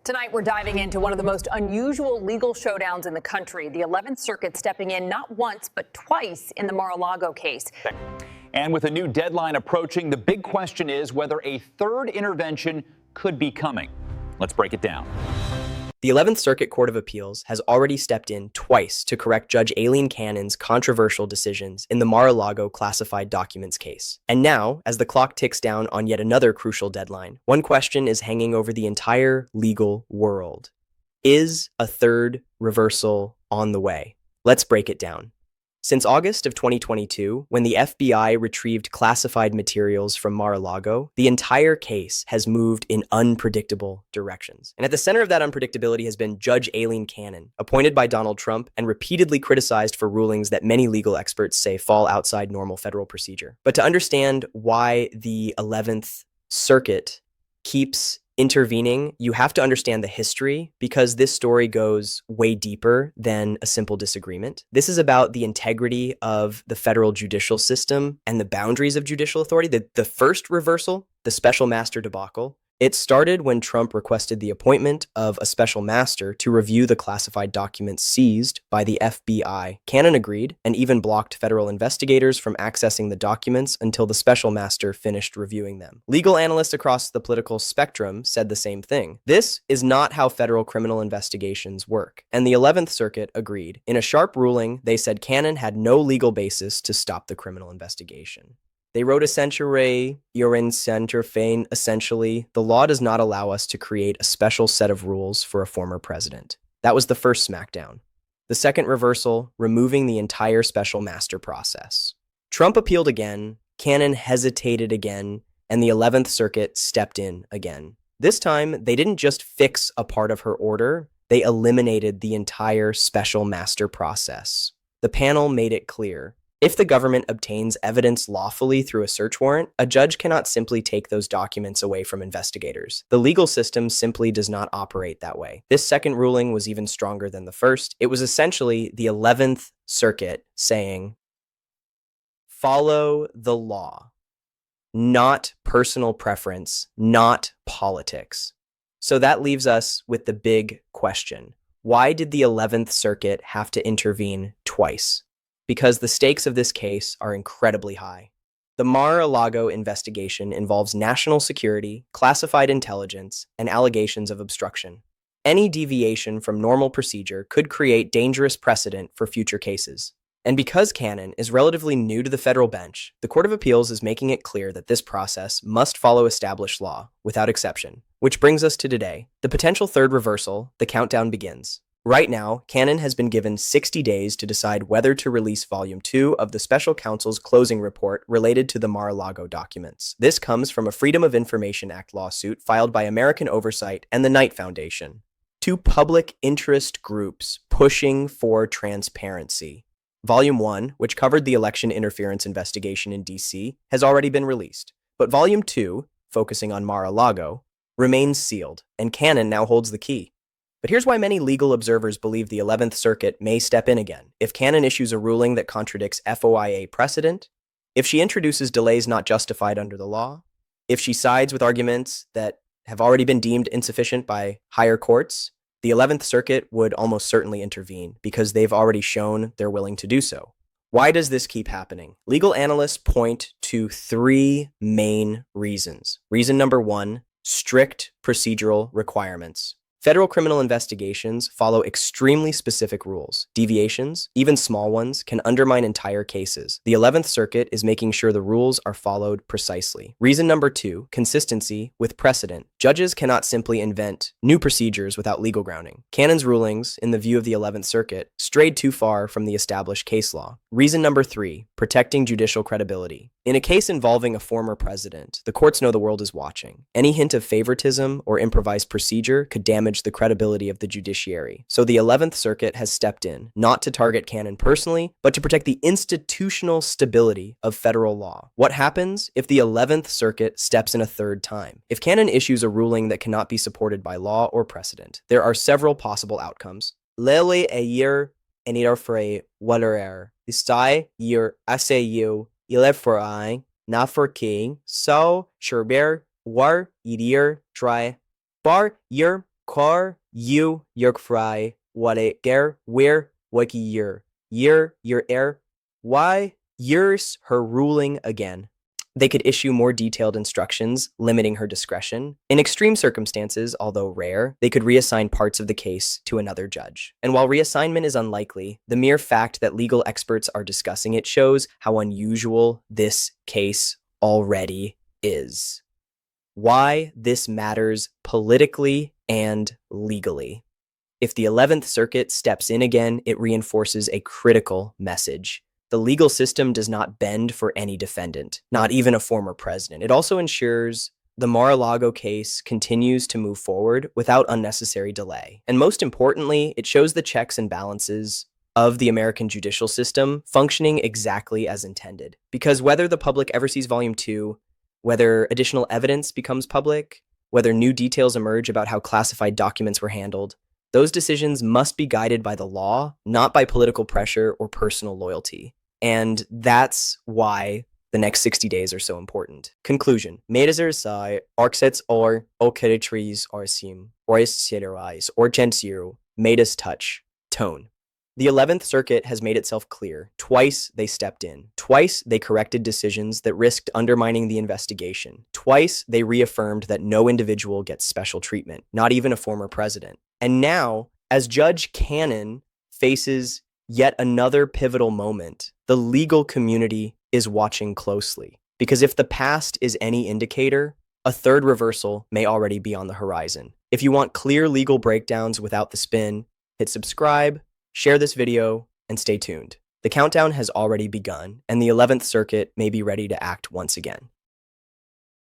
Tonight, we're diving into one of the most unusual legal showdowns in the country, the 11th Circuit stepping in not once, but twice in the Mar-a-Lago case. And with a new deadline approaching, the big question is whether a third intervention could be coming. Let's break it down. The 11th Circuit Court of Appeals has already stepped in twice to correct Judge Aileen Cannon's controversial decisions in the Mar-a-Lago classified documents case. And now, as the clock ticks down on yet another crucial deadline, one question is hanging over the entire legal world. Is a third reversal on the way? Let's break it down. Since August of 2022, when the FBI retrieved classified materials from Mar-a-Lago, the entire case has moved in unpredictable directions. And at the center of that unpredictability has been Judge Aileen Cannon, appointed by Donald Trump and repeatedly criticized for rulings that many legal experts say fall outside normal federal procedure. But to understand why the 11th Circuit keeps intervening, you have to understand the history, because this story goes way deeper than a simple disagreement. This is about the integrity of the federal judicial system and the boundaries of judicial authority. The first reversal, the special master debacle, it started when Trump requested the appointment of a special master to review the classified documents seized by the FBI. Cannon agreed and even blocked federal investigators from accessing the documents until the special master finished reviewing them. Legal analysts across the political spectrum said the same thing. This is not how federal criminal investigations work, and the 11th Circuit agreed. In a sharp ruling, they said Cannon had no legal basis to stop the criminal investigation. They wrote essentially, essentially, the law does not allow us to create a special set of rules for a former president. That was the first smackdown. The second reversal, removing the entire special master process. Trump appealed again, Cannon hesitated again, and the 11th Circuit stepped in again. This time, they didn't just fix a part of her order, they eliminated the entire special master process. The panel made it clear. If the government obtains evidence lawfully through a search warrant, a judge cannot simply take those documents away from investigators. The legal system simply does not operate that way. This second ruling was even stronger than the first. It was essentially the 11th Circuit saying, follow the law, not personal preference, not politics. So that leaves us with the big question. Why did the 11th Circuit have to intervene twice? Because the stakes of this case are incredibly high. The Mar-a-Lago investigation involves national security, classified intelligence, and allegations of obstruction. Any deviation from normal procedure could create dangerous precedent for future cases. And because Cannon is relatively new to the federal bench, the Court of Appeals is making it clear that this process must follow established law, without exception. Which brings us to today. The potential third reversal, the countdown begins. Right now, Cannon has been given 60 days to decide whether to release Volume 2 of the Special Counsel's closing report related to the Mar-a-Lago documents. This comes from a Freedom of Information Act lawsuit filed by American Oversight and the Knight Foundation, two public interest groups pushing for transparency. Volume 1, which covered the election interference investigation in D.C., has already been released, but Volume 2, focusing on Mar-a-Lago, remains sealed, and Cannon now holds the key. But here's why many legal observers believe the 11th Circuit may step in again. If Cannon issues a ruling that contradicts FOIA precedent, if she introduces delays not justified under the law, if she sides with arguments that have already been deemed insufficient by higher courts, the 11th Circuit would almost certainly intervene because they've already shown they're willing to do so. Why does this keep happening? Legal analysts point to three main reasons. Reason number one, strict procedural requirements. Federal criminal investigations follow extremely specific rules. Deviations, even small ones, can undermine entire cases. The 11th Circuit is making sure the rules are followed precisely. Reason number two, consistency with precedent. Judges cannot simply invent new procedures without legal grounding. Cannon's rulings, in the view of the 11th Circuit, strayed too far from the established case law. Reason number three, protecting judicial credibility. In a case involving a former president, the courts know the world is watching. Any hint of favoritism or improvised procedure could damage the credibility of the judiciary. So the 11th Circuit has stepped in, not to target Cannon personally, but to protect the institutional stability of federal law. What happens if the 11th Circuit steps in a third time? If Cannon issues a ruling that cannot be supported by law or precedent, there are several possible outcomes. Lele ayer enir frei walerer. Istai yer aseu ilefrai na for king so sherber war idir try bar yer Car you yerk fry what a ger where wiki year your air why years her ruling again. They could issue more detailed instructions, limiting her discretion. In extreme circumstances, although rare, they could reassign parts of the case to another judge. And while reassignment is unlikely, the mere fact that legal experts are discussing it shows how unusual this case already is. Why this matters politically and legally. If the 11th Circuit steps in again, it reinforces a critical message. The legal system does not bend for any defendant, not even a former president. It also ensures the Mar-a-Lago case continues to move forward without unnecessary delay. And most importantly, it shows the checks and balances of the American judicial system functioning exactly as intended. Because whether the public ever sees Volume 2, whether additional evidence becomes public, whether new details emerge about how classified documents were handled, those decisions must be guided by the law, not by political pressure or personal loyalty. And that's why the next 60 days are so important. Conclusion. Medezerasai, arksets or okeritres arsim, or seterais, or gensiru, made us touch. Tone. The 11th Circuit has made itself clear. Twice they stepped in. Twice they corrected decisions that risked undermining the investigation. Twice they reaffirmed that no individual gets special treatment, not even a former president. And now, as Judge Cannon faces yet another pivotal moment, the legal community is watching closely. Because if the past is any indicator, a third reversal may already be on the horizon. If you want clear legal breakdowns without the spin, hit subscribe, share this video, and stay tuned. The countdown has already begun, and the 11th Circuit may be ready to act once again.